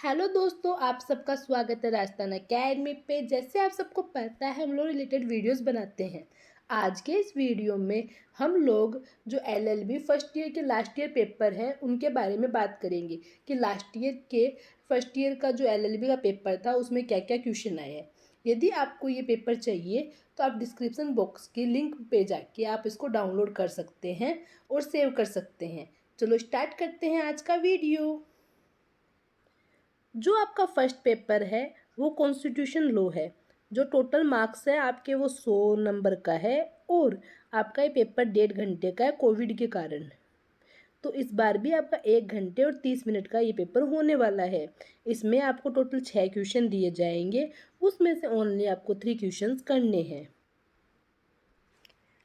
Hello दोस्तों, आप सबका स्वागत है राजस्थान अकेडमी पे। जैसे आप सबको पता है, हम लोग रिलेटेड वीडियोस बनाते हैं। आज के इस वीडियो में हम लोग जो एलएलबी फर्स्ट ईयर के लास्ट ईयर पेपर है उनके बारे में बात करेंगे कि लास्ट ईयर के फर्स्ट ईयर का जो एलएलबी का पेपर था उसमें क्या क्या क्वेश्चन आए हैं। यदि आपको ये पेपर चाहिए तो आप डिस्क्रिप्शन बॉक्स की लिंक पे जाके आप इसको डाउनलोड कर सकते हैं और सेव कर सकते हैं। चलो स्टार्ट करते हैं आज का वीडियो। जो आपका फर्स्ट पेपर है वो कॉन्स्टिट्यूशन लॉ है। जो टोटल मार्क्स है आपके वो 100 नंबर का है और आपका ये पेपर 1.5 घंटे का है कोविड के कारण। तो इस बार भी आपका 1 घंटे और 30 मिनट का ये पेपर होने वाला है। इसमें आपको टोटल 6 क्वेश्चन दिए जाएंगे, उसमें से ओनली आपको 3 क्वेश्चन करने हैं।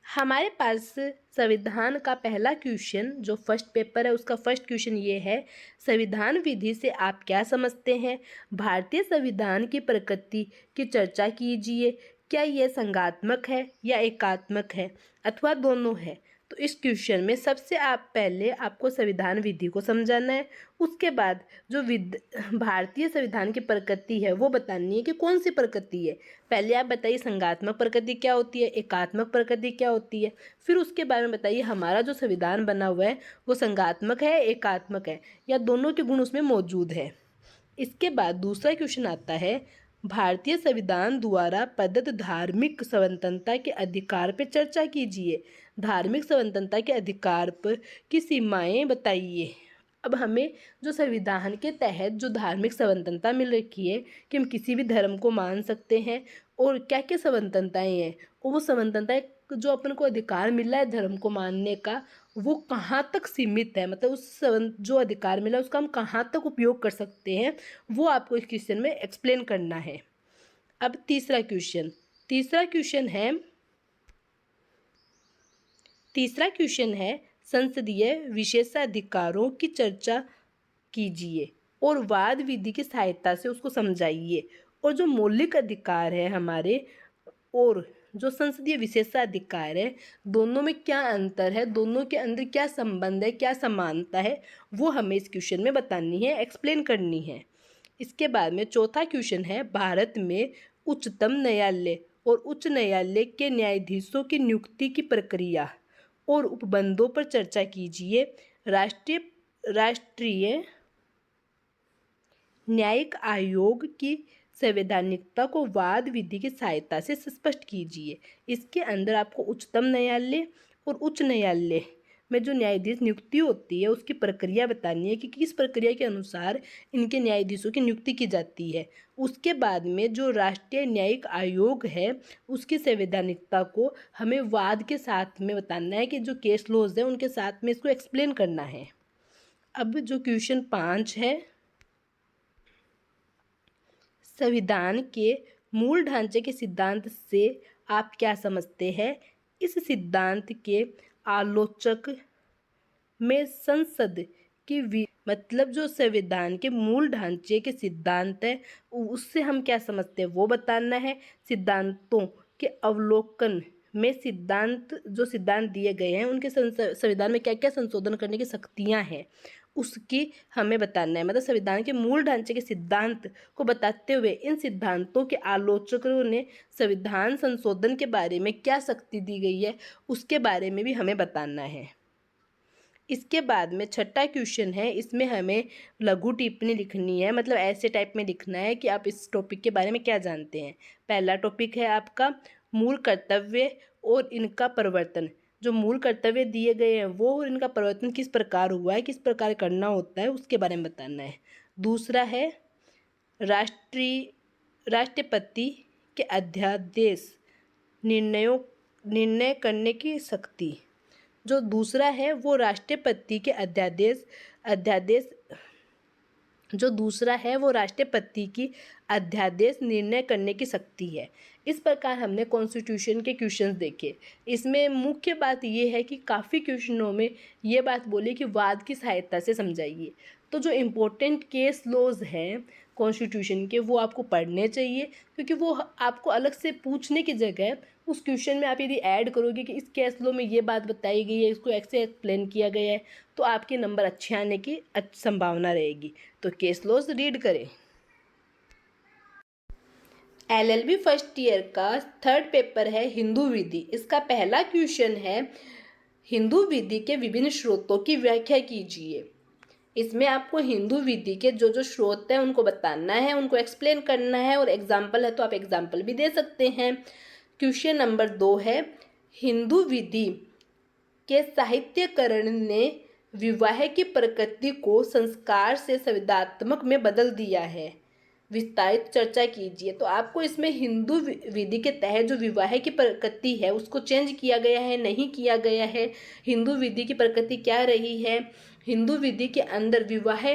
हमारे पास संविधान का पहला क्वेश्चन जो फर्स्ट पेपर है उसका फर्स्ट क्वेश्चन ये है, संविधान विधि से आप क्या समझते हैं? भारतीय संविधान की प्रकृति की चर्चा कीजिए। क्या यह संघात्मक है या एकात्मक है अथवा दोनों है? तो इस क्वेश्चन में सबसे पहले आपको संविधान विधि को समझाना है। उसके बाद जो भारतीय संविधान की प्रकृति है वो बतानी है कि कौन सी प्रकृति है। पहले आप बताइए संघात्मक प्रकृति क्या होती है, एकात्मक प्रकृति क्या होती है, फिर उसके बारे में बताइए हमारा जो संविधान बना हुआ है वो संघात्मक है, एकात्मक है या दोनों के गुण उसमें मौजूद है। इसके बाद दूसरा क्वेश्चन आता है, भारतीय संविधान द्वारा प्रदत्त धार्मिक स्वतंत्रता के अधिकार पर चर्चा कीजिए। धार्मिक स्वतंत्रता के अधिकार पर की सीमाएं बताइए। अब हमें जो संविधान के तहत जो धार्मिक स्वतंत्रता मिल रखी है कि हम किसी भी धर्म को मान सकते हैं और क्या क्या स्वतंत्रताएं हैं, और वो स्वतंत्रताएं जो अपन को अधिकार मिला है धर्म को मानने का वो कहाँ तक सीमित है, मतलब जो अधिकार मिला है उसका हम कहाँ तक उपयोग कर सकते हैं, वो आपको इस क्वेश्चन में एक्सप्लेन करना है। अब तीसरा क्वेश्चन है संसदीय विशेषाधिकारों की चर्चा कीजिए और वाद विधि की सहायता से उसको समझाइए। और जो मौलिक अधिकार है हमारे और जो संसदीय विशेषाधिकार है दोनों में क्या अंतर है, दोनों के अंदर क्या संबंध है, क्या समानता है, वो हमें इस क्वेश्चन में बतानी है, एक्सप्लेन करनी है। इसके बाद में चौथा क्वेश्चन है, भारत में उच्चतम न्यायालय और उच्च न्यायालय के न्यायाधीशों की नियुक्ति की प्रक्रिया और उपबंधों पर चर्चा कीजिए। राष्ट्रीय न्यायिक आयोग की संवैधानिकता को वाद विधि की सहायता से स्पष्ट कीजिए। इसके अंदर आपको उच्चतम न्यायालय और उच्च न्यायालय में जो न्यायाधीश नियुक्ति होती है उसकी प्रक्रिया बतानी है कि किस प्रक्रिया के अनुसार इनके न्यायाधीशों की नियुक्ति की जाती है। उसके बाद में जो राष्ट्रीय न्यायिक आयोग है उसकी संवैधानिकता को हमें वाद के साथ में बताना है कि जो केस लॉज है उनके साथ में इसको एक्सप्लेन करना है। अब जो क्वेश्चन 5 है, संविधान के मूल ढांचे के सिद्धांत से आप क्या समझते हैं? इस सिद्धांत के आलोचक में संसद की मतलब जो संविधान के मूल ढांचे के सिद्धांत है उससे हम क्या समझते हैं वो बताना है। सिद्धांतों के अवलोकन में सिद्धांत दिए गए हैं उनके संविधान में क्या क्या संशोधन करने की शक्तियां हैं उसकी हमें बताना है। मतलब संविधान के मूल ढांचे के सिद्धांत को बताते हुए इन सिद्धांतों के आलोचकों ने संविधान संशोधन के बारे में क्या शक्ति दी गई है उसके बारे में भी हमें बताना है। इसके बाद में छठा क्वेश्चन है, इसमें हमें लघु टिप्पणी लिखनी है, मतलब ऐसे टाइप में लिखना है कि आप इस टॉपिक के बारे में क्या जानते हैं। पहला टॉपिक है आपका मूल कर्तव्य और इनका परिवर्तन। जो मूल कर्तव्य दिए गए हैं वो और इनका परिवर्तन किस प्रकार हुआ है, किस प्रकार करना होता है उसके बारे में बताना है। दूसरा है राष्ट्रपति के अध्यादेश निर्णय करने की शक्ति। जो दूसरा है वो राष्ट्रपति के अध्यादेश निर्णय करने की शक्ति है। इस प्रकार हमने कॉन्स्टिट्यूशन के क्वेश्चंस देखे। इसमें मुख्य बात ये है कि काफ़ी क्वेश्चनों में ये बात बोली कि वाद की सहायता से समझाइए। तो जो इम्पोर्टेंट केस लॉज हैं कॉन्स्टिट्यूशन के वो आपको पढ़ने चाहिए, क्योंकि वो आपको अलग से पूछने की जगह उस क्वेश्चन में आप यदि ऐड करोगे कि इस केस लॉ में ये बात बताई गई है, इसको ऐसे एक्सप्लेन किया गया है, तो आपके नंबर अच्छे आने की संभावना रहेगी। तो केस लॉज रीड करें। LLB फर्स्ट ईयर का थर्ड पेपर है हिंदू विधि। इसका पहला क्वेश्चन है हिंदू विधि के विभिन्न स्रोतों की व्याख्या कीजिए। इसमें आपको हिंदू विधि के जो जो स्रोत हैं उनको बताना है, उनको एक्सप्लेन करना है, और एग्जाम्पल है तो आप एग्जाम्पल भी दे सकते हैं। क्वेश्चन नंबर 2 है हिंदू विधि के साहित्यकरण ने विवाह की प्रकृति को संस्कार से संविदात्मक में बदल दिया है, विस्तारित चर्चा कीजिए। तो आपको इसमें हिंदू विधि के तहत जो विवाह की प्रकृति है उसको चेंज किया गया है, नहीं किया गया है, हिंदू विधि की प्रकृति क्या रही है, हिंदू विधि के अंदर विवाह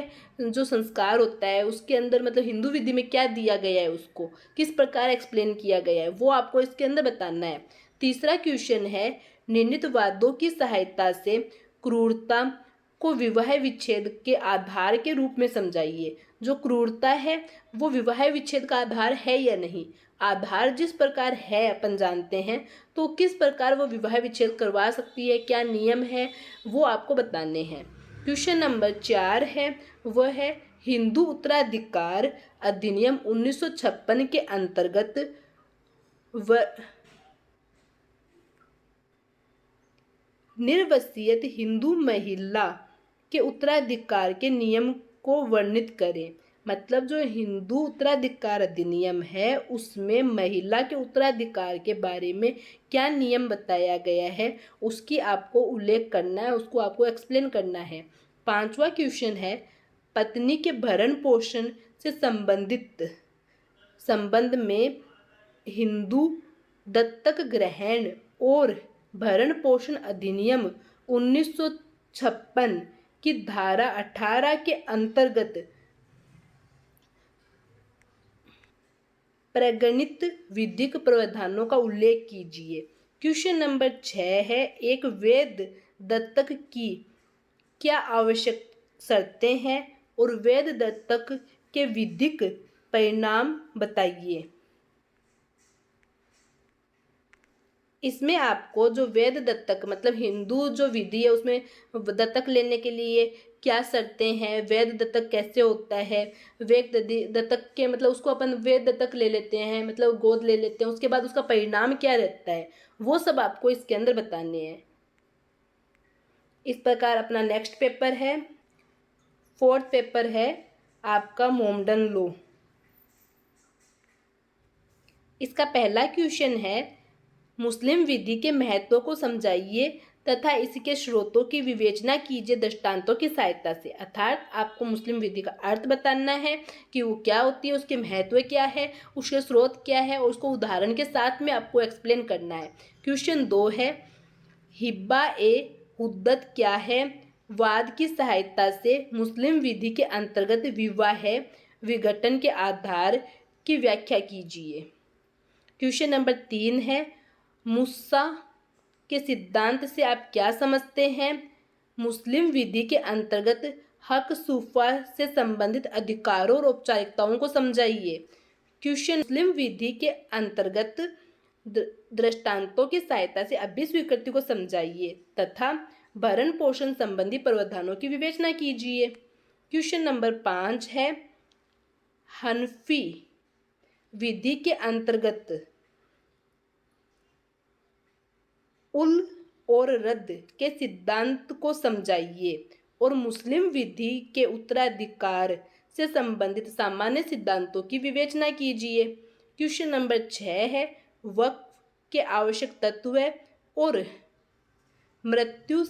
जो संस्कार होता है उसके अंदर मतलब हिंदू विधि में क्या दिया गया है, उसको किस प्रकार एक्सप्लेन किया गया है, वो आपको इसके अंदर बताना है। तीसरा क्वेश्चन है निर्णीत वादों की सहायता से क्रूरता को विवाह विच्छेद के आधार के रूप में समझाइए। जो क्रूरता है वो विवाह विच्छेद का आधार है या नहीं, आधार जिस प्रकार है अपन जानते हैं, तो किस प्रकार वो विवाह विच्छेद करवा सकती है, क्या नियम है, वो आपको बताने हैं। क्वेश्चन नंबर 4 है वह है हिंदू उत्तराधिकार अधिनियम 1956 के अंतर्गत निर्वसियत हिंदू महिला के उत्तराधिकार के नियम को वर्णित करें। मतलब जो हिंदू उत्तराधिकार अधिनियम है उसमें महिला के उत्तराधिकार के बारे में क्या नियम बताया गया है उसकी आपको उल्लेख करना है, उसको आपको एक्सप्लेन करना है। पांचवा क्वेश्चन है पत्नी के भरण पोषण से संबंध में हिंदू दत्तक ग्रहण और भरण पोषण अधिनियम 1956 की धारा 18 के अंतर्गत प्रगणित विधिक प्रावधानों का उल्लेख कीजिए। क्वेश्चन नंबर 6 है एक वैध दत्तक की क्या आवश्यक शर्तें हैं और वैध दत्तक के विधिक परिणाम बताइए। इसमें आपको जो वैध दत्तक मतलब हिंदू जो विधि है उसमें दत्तक लेने के लिए क्या शर्तें हैं, वैध दत्तक कैसे होता है, वैध दत्तक के मतलब उसको अपन वैध दत्तक ले लेते हैं मतलब गोद ले लेते हैं, उसके बाद उसका परिणाम क्या रहता है, वो सब आपको इसके अंदर बताने हैं। इस प्रकार अपना नेक्स्ट पेपर है, फोर्थ पेपर है आपका मोमडन लॉ। इसका पहला क्वेश्चन है मुस्लिम विधि के महत्व को समझाइए तथा इसके स्रोतों की विवेचना कीजिए दृष्टांतों की सहायता से। अर्थात आपको मुस्लिम विधि का अर्थ बताना है कि वो क्या होती है, उसके महत्व क्या है, उसके स्रोत क्या है और उसको उदाहरण के साथ में आपको एक्सप्लेन करना है। क्वेश्चन 2 है हिब्बा ए हुद्दत क्या है, वाद की सहायता से मुस्लिम विधि के अंतर्गत विवाह विघटन के आधार की व्याख्या कीजिए। क्वेश्चन नंबर 3 है मुस्सा के सिद्धांत से आप क्या समझते हैं, मुस्लिम विधि के अंतर्गत हक सूफा से संबंधित अधिकारों और औपचारिकताओं को समझाइए। क्वेश्चन मुस्लिम विधि के अंतर्गत दृष्टांतों की सहायता से अभिस्वीकृति को समझाइए तथा भरण पोषण संबंधी प्रावधानों की विवेचना कीजिए। क्वेश्चन नंबर 5 है हनफी विधि के अंतर्गत उल और रद्द के सिद्धांत को समझाइए और मुस्लिम विधि के उत्तराधिकार से संबंधित सामान्य सिद्धांतों की विवेचना कीजिए। क्वेश्चन नंबर 6 है वक्फ के आवश्यक तत्व और मृत्यु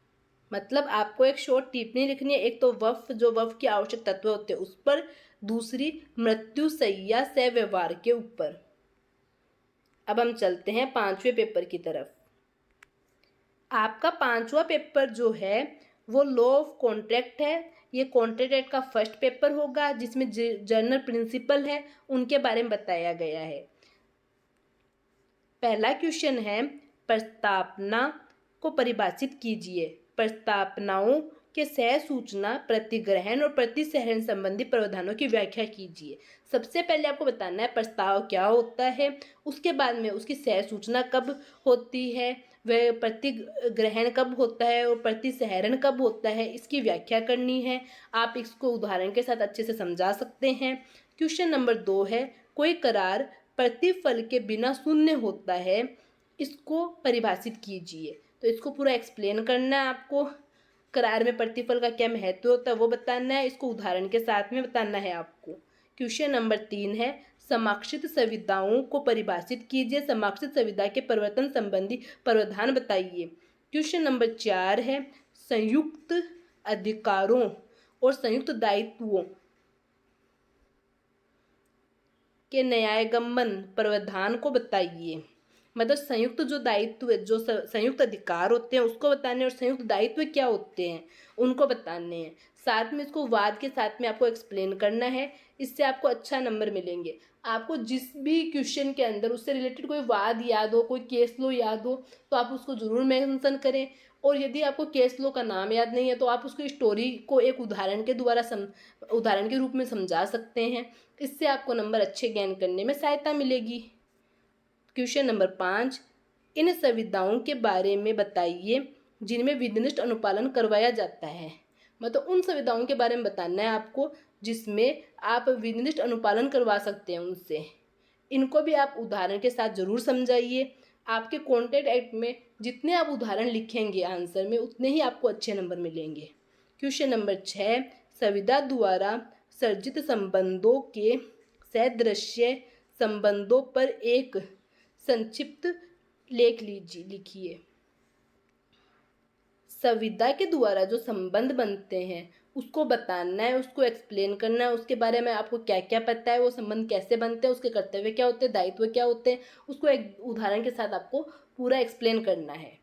मतलब आपको एक शॉर्ट टिप्पणी लिखनी है, एक तो वक्फ जो वक्फ के आवश्यक तत्व होते हैं उस पर, दूसरी मृत्यु सैया से व्यवहार के ऊपर। अब हम चलते हैं 5वें पेपर की तरफ। आपका 5वां पेपर जो है वो लॉ ऑफ कॉन्ट्रैक्ट है। ये कॉन्ट्रैक्ट एक्ट का फर्स्ट पेपर होगा जिसमें जनरल प्रिंसिपल है उनके बारे में बताया गया है। पहला क्वेश्चन है प्रस्तावना को परिभाषित कीजिए। प्रस्तावनाओं के सह सूचना, प्रतिग्रहण और प्रतिसहरण संबंधी प्रावधानों की व्याख्या कीजिए। सबसे पहले आपको बताना है प्रस्ताव क्या होता है, उसके बाद में उसकी सह सूचना कब होती है, वह प्रतिग्रहण कब होता है और प्रतिसहरण कब होता है, इसकी व्याख्या करनी है। आप इसको उदाहरण के साथ अच्छे से समझा सकते हैं। क्वेश्चन नंबर 2 है, कोई करार प्रतिफल के बिना शून्य होता है, इसको परिभाषित कीजिए। तो इसको पूरा एक्सप्लेन करना है आपको। करार में प्रतिफल का क्या महत्व होता है वो बताना है, इसको उदाहरण के साथ में बताना है आपको। क्वेश्चन नंबर 3 है, समाक्षित संविदाओं को परिभाषित कीजिए, समाक्षित संविदा के परिवर्तन संबंधी प्रावधान बताइए। क्वेश्चन नंबर 4 है, संयुक्त अधिकारों और संयुक्त दायित्वों के न्यायगम्यन प्रावधान को बताइए। मतलब संयुक्त जो दायित्व, जो संयुक्त अधिकार होते हैं उसको बताने, और संयुक्त दायित्व क्या होते हैं उनको बताने हैं। साथ में इसको वाद के साथ में आपको एक्सप्लेन करना है, इससे आपको अच्छा नंबर मिलेंगे। आपको जिस भी क्वेश्चन के अंदर उससे रिलेटेड कोई वाद याद हो, कोई केस लो याद हो, तो आप उसको ज़रूर मेंशन करें। और यदि आपको केस लो का नाम याद नहीं है तो आप उसको स्टोरी को एक उदाहरण के द्वारा उदाहरण के रूप में समझा सकते हैं। इससे आपको नंबर अच्छे गेन करने में सहायता मिलेगी। क्वेश्चन नंबर 5, इन संविदाओं के बारे में बताइए जिनमें विधिनिष्ठ अनुपालन करवाया जाता है। मतलब उन संविदाओं के बारे में बताना है आपको जिसमें आप विधिनिष्ठ अनुपालन करवा सकते हैं उनसे। इनको भी आप उदाहरण के साथ जरूर समझाइए। आपके कॉन्टेंट एक्ट में जितने आप उदाहरण लिखेंगे आंसर में, उतने ही आपको अच्छे नंबर मिलेंगे। क्वेश्चन नंबर 6, संविदा द्वारा सर्जित संबंधों के सदृश्य संबंधों पर एक संक्षिप्त लेख लिखिए। संविदा के द्वारा जो संबंध बनते हैं उसको बताना है, उसको एक्सप्लेन करना है, उसके बारे में आपको क्या क्या पता है, वो संबंध कैसे बनते हैं, उसके कर्तव्य क्या होते हैं, दायित्व क्या होते हैं, उसको एक उदाहरण के साथ आपको पूरा एक्सप्लेन करना है।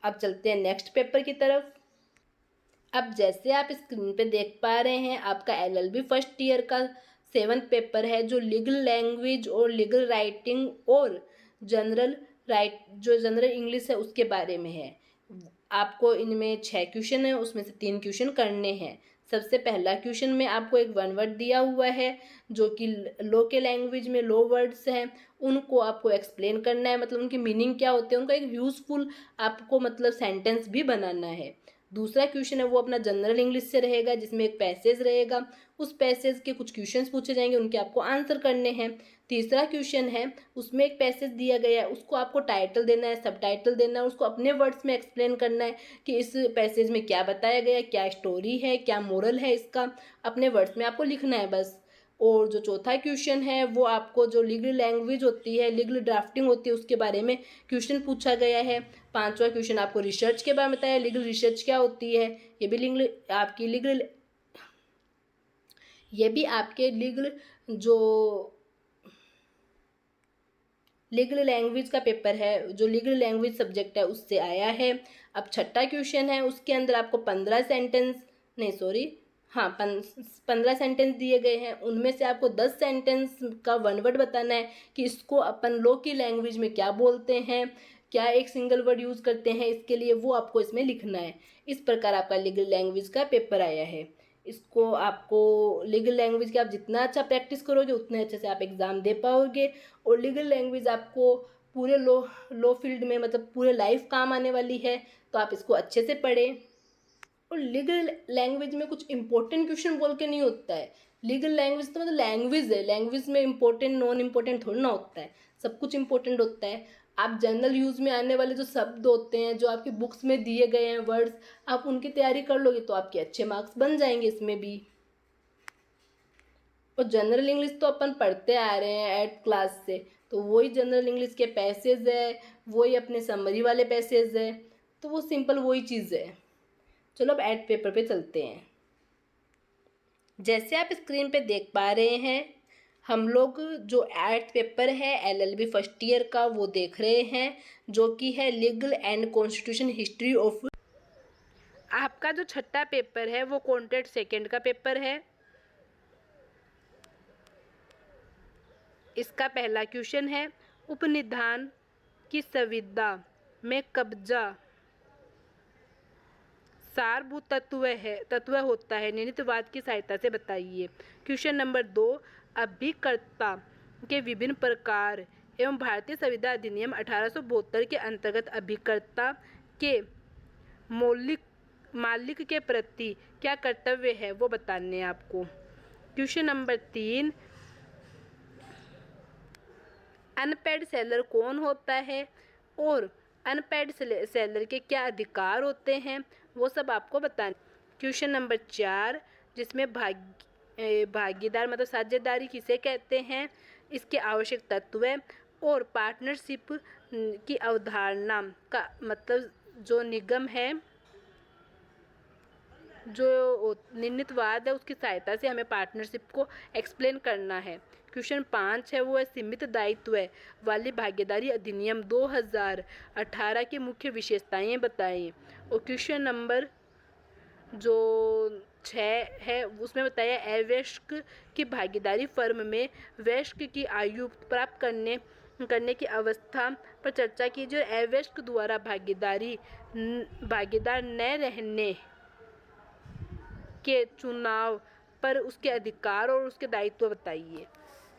अब चलते हैं नेक्स्ट पेपर की तरफ। अब जैसे आप स्क्रीन पे देख पा रहे हैं, आपका LLB फर्स्ट ईयर का 7th पेपर है जो लीगल लैंग्वेज और लीगल राइटिंग और जनरल इंग्लिश है उसके बारे में है। आपको इनमें 6 क्वेश्चन है, उसमें से 3 क्वेश्चन करने हैं। सबसे पहला क्वेश्चन में आपको एक 1 वर्ड दिया हुआ है जो कि लॉ के लैंग्वेज में लॉ वर्ड्स हैं, उनको आपको एक्सप्लेन करना है, मतलब उनकी मीनिंग क्या होते हैं, उनका एक यूजफुल आपको मतलब सेंटेंस भी बनाना है। दूसरा क्वेश्चन है वो अपना जनरल इंग्लिश से रहेगा जिसमें एक पैसेज रहेगा, उस पैसेज के कुछ क्वेश्चंस पूछे जाएंगे, उनके आपको आंसर करने हैं। तीसरा क्वेश्चन है उसमें एक पैसेज दिया गया है, उसको आपको टाइटल देना है, सब टाइटल देना है, उसको अपने वर्ड्स में एक्सप्लेन करना है कि इस पैसेज में क्या बताया गया है, क्या स्टोरी है, क्या मोरल है, इसका अपने वर्ड्स में आपको लिखना है बस। और जो चौथा क्वेश्चन है वो आपको जो लीगल लैंग्वेज होती है, लीगल ड्राफ्टिंग होती है, उसके बारे में क्वेश्चन पूछा गया है। पांचवा क्वेश्चन आपको रिसर्च के बारे में बताया, लीगल रिसर्च क्या होती है, ये भी आपके लीगल लैंग्वेज का पेपर है, जो लीगल लैंग्वेज सब्जेक्ट है उससे आया है। अब छठा क्वेश्चन है, उसके अंदर आपको 15 सेंटेंस दिए गए हैं, उनमें से आपको 10 सेंटेंस का 1 वर्ड बताना है कि इसको अपन लॉ की लैंग्वेज में क्या बोलते हैं, क्या एक सिंगल वर्ड यूज़ करते हैं इसके लिए, वो आपको इसमें लिखना है। इस प्रकार आपका लीगल लैंग्वेज का पेपर आया है। इसको आपको लीगल लैंग्वेज की आप जितना अच्छा प्रैक्टिस करोगे उतने अच्छे से आप एग्ज़ाम दे पाओगे। और लीगल लैंग्वेज आपको पूरे लॉ फील्ड में मतलब पूरे लाइफ काम आने वाली है, तो आप इसको अच्छे से पढ़ें। और लीगल लैंग्वेज में कुछ इंपॉर्टेंट क्वेश्चन बोल के नहीं होता है। लीगल लैंग्वेज तो मतलब लैंग्वेज है, लैंग्वेज में इंपॉर्टेंट नॉन इंपॉर्टेंट थोड़ा ना होता है, सब कुछ इंपॉर्टेंट होता है। आप जनरल यूज़ में आने वाले जो शब्द होते हैं, जो आपकी बुक्स में दिए गए हैं वर्ड्स, आप उनकी तैयारी कर लोगे तो आपके अच्छे मार्क्स बन जाएंगे इसमें भी। और जनरल इंग्लिश तो अपन पढ़ते आ रहे हैं 8th क्लास से, तो वही जनरल इंग्लिश के पैसेज है, वही अपने समरी वाले पैसेज है, तो वो सिंपल वही चीज़ है। चलो अब 8th पेपर पे चलते हैं। जैसे आप स्क्रीन पे देख पा रहे हैं, हम लोग जो 8th पेपर है LLB फर्स्ट ईयर का वो देख रहे हैं, जो कि है legal and constitution history of. आपका जो छठा पेपर है वो कॉन्टेंट सेकंड का पेपर है। इसका पहला क्वेश्चन है, उपनिधान की संविदा में कब्जा सारभूत तत्व होता है, निहितवाद की सहायता से बताइए। क्वेश्चन नंबर 2, अभिकर्ता के विभिन्न प्रकार एवं भारतीय संविधान अधिनियम 1872 के अंतर्गत अभिकर्ता के मालिक के प्रति क्या कर्तव्य है वो बताने हैं आपको। क्वेश्चन नंबर 3, अनपेड सेलर कौन होता है और अनपेड सेलर के क्या अधिकार होते हैं वो सब आपको बताना। क्वेश्चन नंबर 4, जिसमें भागीदार मतलब साझेदारी किसे कहते हैं, इसके आवश्यक तत्व और पार्टनरशिप की अवधारणा का मतलब जो निगम है, जो निहितवाद है, उसकी सहायता से हमें पार्टनरशिप को एक्सप्लेन करना है। क्वेश्चन 5 है वो है सीमित दायित्व वाली भागीदारी अधिनियम 2018 की मुख्य विशेषताएं बताएं। और क्वेश्चन नंबर जो 6 है उसमें बताया अवयस्क की भागीदारी फर्म में वयस्क की आयु प्राप्त करने की अवस्था पर चर्चा कीजिए। अवयस्क द्वारा भागीदार न रहने के चुनाव पर उसके अधिकार और उसके दायित्व बताइए।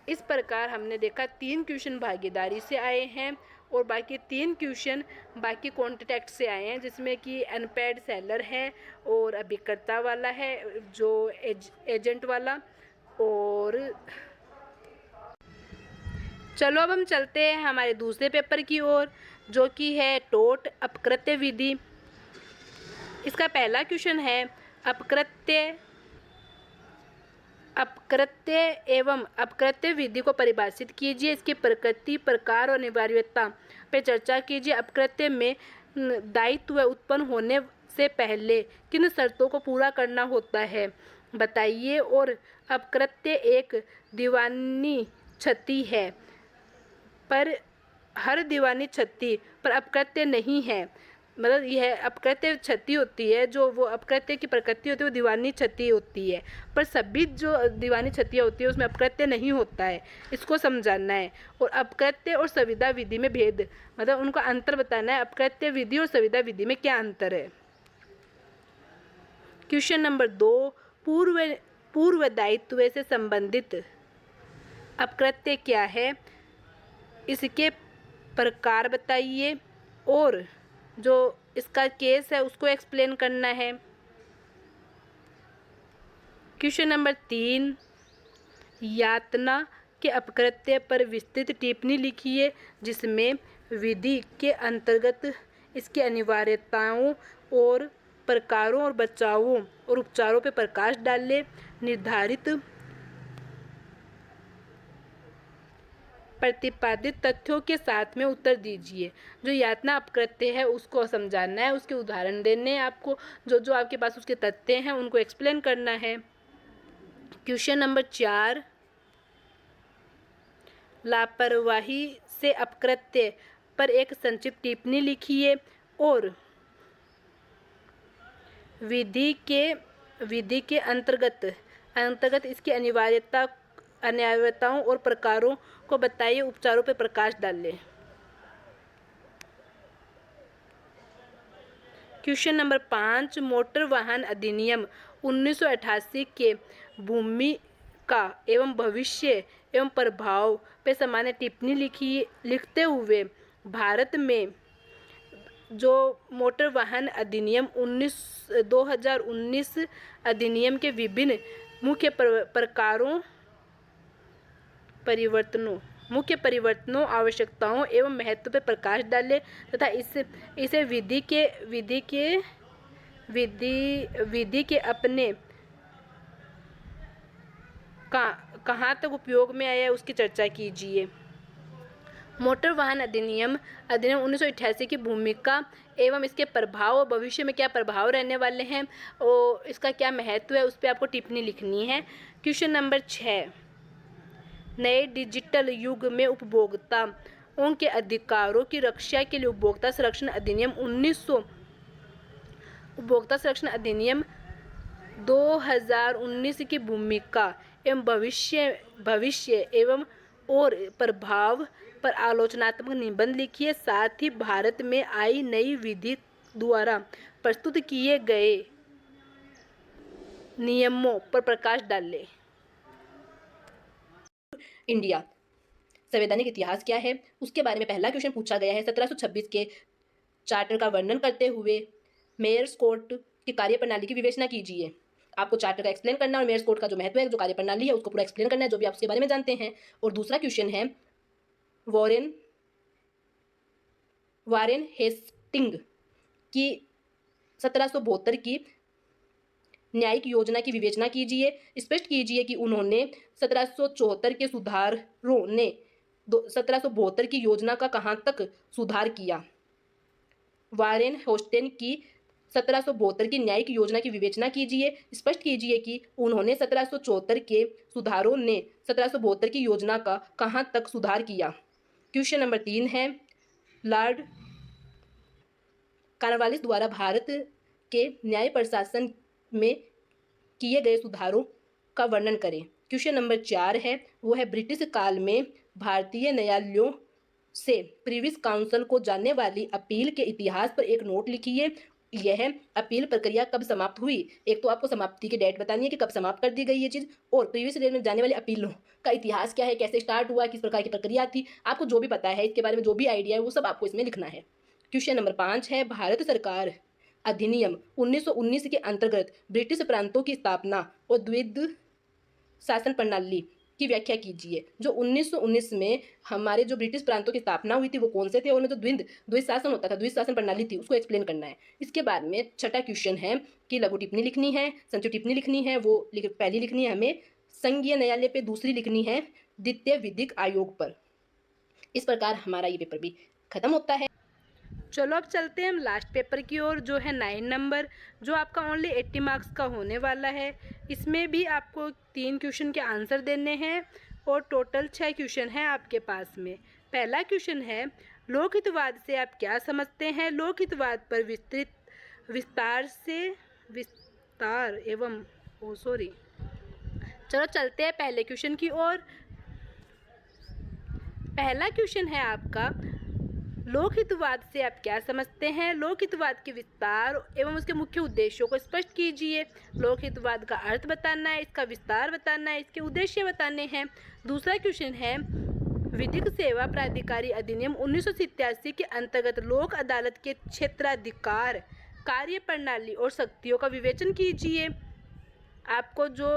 इस प्रकार हमने देखा 3 क्वेश्चन भागीदारी से आए हैं और बाकी 3 क्वेश्चन बाकी कॉन्ट्रैक्ट से आए हैं, जिसमें कि अनपेड सेलर है और अभिकर्ता वाला है जो एजेंट वाला। और चलो अब हम चलते हैं हमारे दूसरे पेपर की ओर, जो कि है टोट अपकृत्य विधि। इसका पहला क्वेश्चन है अपकृत्य एवं अपकृत्य विधि को परिभाषित कीजिए। इसकी प्रकृति, प्रकार और अनिवार्यता पर चर्चा कीजिए। अपकृत्य में दायित्व उत्पन्न होने से पहले किन शर्तों को पूरा करना होता है बताइए। और अपकृत्य एक दीवानी क्षति है पर हर दीवानी क्षति पर अपकृत्य नहीं है, मतलब यह अपकृत्य क्षति होती है, जो वो अपकृत्य की प्रकृति होती है वो दीवानी क्षति होती है, पर सभी जो दीवानी क्षतियाँ होती है उसमें अपकृत्य नहीं होता है, इसको समझाना है। और अपकृत्य और संविदा विधि में भेद, मतलब उनका अंतर बताना है। अपकृत्य विधि और संविदा विधि में क्या अंतर है। क्वेश्चन नंबर 2, पूर्व दायित्व से संबंधित अपकृत्य क्या है, इसके प्रकार बताइए और जो इसका केस है उसको एक्सप्लेन करना है। क्वेश्चन नंबर 3, यातना के अपकृत्य पर विस्तृत टिप्पणी लिखिए, जिसमें विधि के अंतर्गत इसकी अनिवार्यताओं और प्रकारों और बचावों और उपचारों पर प्रकाश डाले। निर्धारित प्रतिपादित तथ्यों के साथ में उत्तर दीजिए। जो यातना अपकृत्य है उसको समझाना है, उसके उदाहरण देने हैं आपको, जो आपके पास उसके तथ्य हैं उनको एक्सप्लेन करना है। क्वेश्चन नंबर 4, लापरवाही से अपकृत्य पर एक संक्षिप्त टिप्पणी लिखिए और विधि के अंतर्गत इसकी अनिवार्यताओं और प्रकारों को बताइए, उपचारों पर प्रकाश डालें। क्वेश्चन नंबर 5, मोटर वाहन अधिनियम 1988 के भूमिका एवं भविष्य एवं प्रभाव पर सामान्य टिप्पणी लिखते हुए भारत में जो मोटर वाहन अधिनियम 2019 अधिनियम के विभिन्न मुख्य परिवर्तनों, आवश्यकताओं एवं महत्व पर प्रकाश डाले तथा इसे विधि के अपने कहाँ तक उपयोग में आया है उसकी चर्चा कीजिए। मोटर वाहन अधिनियम 1988 की भूमिका एवं इसके प्रभाव और भविष्य में क्या प्रभाव रहने वाले हैं और इसका क्या महत्व है उस पर आपको टिप्पणी लिखनी है। क्वेश्चन नंबर 6, नए डिजिटल युग में उपभोक्ताओं के अधिकारों की रक्षा के लिए उपभोक्ता संरक्षण अधिनियम 2019 की भूमिका एवं भविष्य एवं और प्रभाव पर आलोचनात्मक निबंध लिखिए। साथ ही भारत में आई नई विधि द्वारा प्रस्तुत किए गए नियमों पर प्रकाश डालें। इंडिया संवैधानिक इतिहास क्या है, उसके बारे में पहला क्वेश्चन पूछा गया है। 1726 के चार्टर का वर्णन करते हुए मेयर्स कोर्ट की कार्यप्रणाली की विवेचना कीजिए। आपको चार्टर का एक्सप्लेन करना और मेयर्स कोर्ट का जो महत्व है, जो कार्यप्रणाली है, उसको पूरा एक्सप्लेन करना है, जो भी आप उसके बारे में जानते हैं। और दूसरा क्वेश्चन है वारेन हेस्टिंग की 1772 की न्यायिक योजना की विवेचना कीजिए। स्पष्ट कीजिए कि उन्होंने 1774 के सुधारों ने 1772 की योजना का कहां तक सुधार किया। वारेन हेस्टिंग की 1772 की न्यायिक योजना की विवेचना कीजिए। स्पष्ट कीजिए कि उन्होंने 1774 के सुधारों ने 1772 की योजना का कहां तक सुधार किया। क्वेश्चन नंबर 3 है, लॉर्ड कॉर्नवालिस द्वारा भारत के न्याय प्रशासन में किए गए सुधारों का वर्णन करें। क्वेश्चन नंबर 4 है, वो है ब्रिटिश काल में भारतीय न्यायालयों से प्रीवियस काउंसिल को जानने वाली अपील के इतिहास पर एक नोट लिखिए। यह अपील प्रक्रिया कब समाप्त हुई। एक तो आपको समाप्ति की डेट बतानी है कि कब समाप्त कर दी गई ये चीज़, और प्रीवियस डेट में जाने वाली अपीलों का इतिहास क्या है, कैसे स्टार्ट हुआ, किस प्रकार की प्रक्रिया थी, आपको जो भी पता है इसके बारे में, जो भी आइडिया है, वो सब आपको इसमें लिखना है। क्वेश्चन नंबर 5 है, भारत सरकार अधिनियम 1919 के अंतर्गत ब्रिटिश प्रांतों की स्थापना और द्विध शासन प्रणाली की व्याख्या कीजिए। जो 1919 में हमारे जो ब्रिटिश प्रांतों की स्थापना हुई थी वो कौन से थे, और उनमें जो द्विध शासन होता था, द्विध शासन प्रणाली थी, उसको एक्सप्लेन करना है। इसके बाद में छठा क्वेश्चन है कि लघु टिप्पणी लिखनी है, संक्षिप्त टिप्पणी लिखनी है, वो पहली लिखनी है हमें संघीय न्यायालय पे, दूसरी लिखनी है द्वितीय विधिक आयोग पर। इस प्रकार हमारा ये पेपर भी खत्म होता है। चलो अब चलते हैं हम लास्ट पेपर की ओर, जो है 9 नंबर, जो आपका ओनली 80 मार्क्स का होने वाला है। इसमें भी आपको 3 क्वेश्चन के आंसर देने हैं और टोटल 6 क्वेश्चन हैं आपके पास में। पहला क्वेश्चन है, लोकहितवाद से आप क्या समझते हैं। लोकहितवाद पर चलो चलते हैं पहले क्वेश्चन की ओर। पहला क्वेश्चन है आपका, लोकहितवाद से आप क्या समझते हैं। लोकहितवाद के विस्तार एवं उसके मुख्य उद्देश्यों को स्पष्ट कीजिए। लोकहितवाद का अर्थ बताना है, इसका विस्तार बताना है, इसके उद्देश्य बताने हैं। दूसरा क्वेश्चन है, विधिक सेवा प्राधिकारी अधिनियम 1987 के अंतर्गत लोक अदालत के क्षेत्राधिकार, कार्य प्रणाली और शक्तियों का विवेचन कीजिए। आपको जो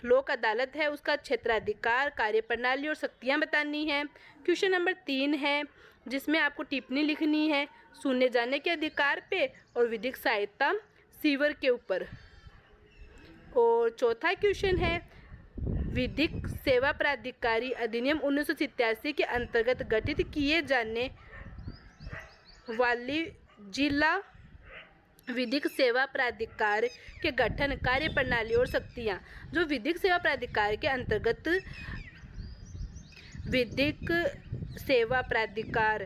लोक अदालत है उसका क्षेत्राधिकार, कार्य प्रणाली और शक्तियाँ बतानी हैं। क्वेश्चन नंबर 3 है, जिसमें आपको टिप्पणी लिखनी है सुने जाने के अधिकार पे और विधिक सहायता सीवर के ऊपर। और चौथा क्वेश्चन है, विधिक सेवा प्राधिकारी अधिनियम 1987 के अंतर्गत गठित किए जाने वाली जिला विधिक सेवा प्राधिकार के गठन, कार्य प्रणाली और शक्तियाँ। जो विधिक सेवा प्राधिकार के अंतर्गत विधिक सेवा प्राधिकार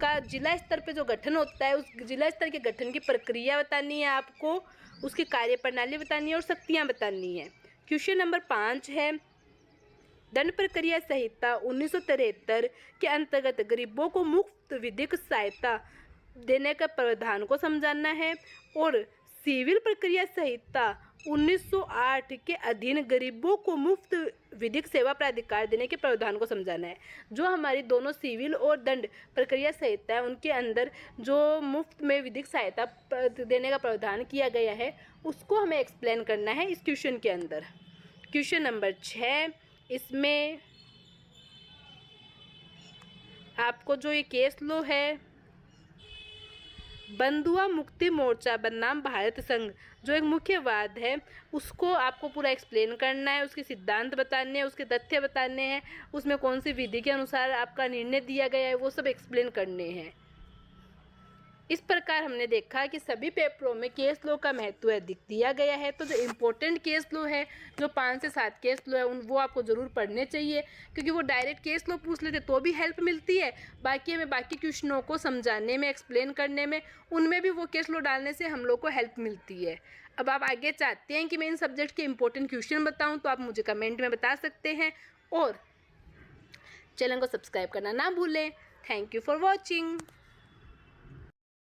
का जिला स्तर पे जो गठन होता है, उस जिला स्तर के गठन की प्रक्रिया बतानी है आपको, उसकी कार्य प्रणाली बतानी है और शक्तियाँ बतानी है। क्वेश्चन नंबर 5 है, दंड प्रक्रिया संहिता 1973 के अंतर्गत गरीबों को मुफ्त विधिक सहायता देने का प्रावधान को समझाना है और सिविल प्रक्रिया संहिता 1908 के अधीन गरीबों को मुफ्त विधिक सेवा प्राधिकार देने के प्रावधान को समझाना है। जो हमारी दोनों सिविल और दंड प्रक्रिया संहिता है, उनके अंदर जो मुफ्त में विधिक सहायता देने का प्रावधान किया गया है, उसको हमें एक्सप्लेन करना है इस क्वेश्चन के अंदर। क्वेश्चन नंबर 6, इसमें आपको जो ये केस लो है, बंधुआ मुक्ति मोर्चा बनाम भारत संघ, जो एक मुख्य वाद है, उसको आपको पूरा एक्सप्लेन करना है, उसके सिद्धांत बताने हैं, उसके तथ्य बताने हैं, उसमें कौन सी विधि के अनुसार आपका निर्णय दिया गया है, वो सब एक्सप्लेन करने हैं। इस प्रकार हमने देखा कि सभी पेपरों में केस लो का महत्व अधिक दिया गया है। तो जो इम्पोर्टेंट केस लो है, जो 5 से 7 केस लो है, वो आपको ज़रूर पढ़ने चाहिए, क्योंकि वो डायरेक्ट केस लो पूछ लेते तो भी हेल्प मिलती है। बाकी हमें बाकी क्वेश्चनों को समझाने में, एक्सप्लेन करने में, उनमें भी वो केस लो डालने से हम लोग को हेल्प मिलती है। अब आप आगे चाहते हैं कि मैं इन सब्जेक्ट के इंपॉर्टेंट क्वेश्चन बताऊँ, तो आप मुझे कमेंट में बता सकते हैं और चैनल को सब्सक्राइब करना ना भूलें। Thank you for watching.